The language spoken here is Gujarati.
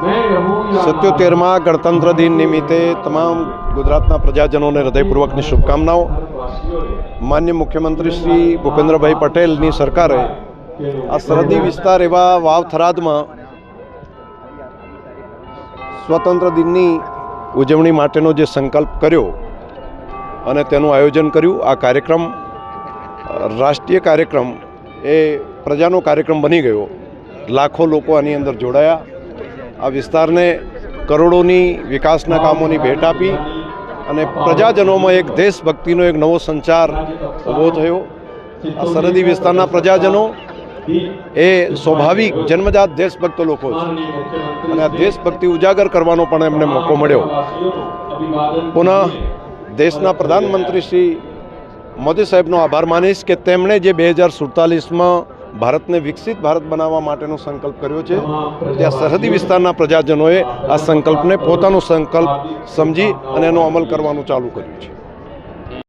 77મા ગણતંત્ર દિન નિમિત્તે તમામ ગુજરાતના પ્રજાજનોને હૃદયપૂર્વકની શુભકામનાઓ। માન્ય મુખ્યમંત્રી શ્રી ભૂપેન્દ્રભાઈ પટેલની સરકારે આ સરહદી વિસ્તાર એવા વાવ થરાદમાં સ્વતંત્ર દિનની ઉજવણી માટેનો જે સંકલ્પ કર્યો અને તેનું આયોજન કર્યું। આ કાર્યક્રમ રાષ્ટ્રીય કાર્યક્રમ એ પ્રજાનો કાર્યક્રમ બની ગયો। લાખો લોકો આની અંદર જોડાયા। આ વિસ્તારને કરોડોની વિકાસના કામોની ભેટ આપી અને પ્રજાજનોમાં એક દેશભક્તિનો એક નવો સંચાર ઊભો થયો। આ સરહદી વિસ્તારના પ્રજાજનો એ સ્વાભાવિક જન્મજાત દેશભક્ત લોકો છે અને આ દેશભક્તિ ઉજાગર કરવાનો પણ એમને મોકો મળ્યો। પુનઃ દેશના પ્રધાનમંત્રી શ્રી મોદી સાહેબનો આભાર માનીશ કે તેમણે જે 2047માં ભારતને વિકસિત ભારત બનાવવા માટેનો સંકલ્પ કર્યો છે, ત્યાં સરહદી વિસ્તારના પ્રજાજનોએ આ સંકલ્પને પોતાનો સંકલ્પ સમજી અને એનો અમલ કરવાનું ચાલુ કર્યું છે।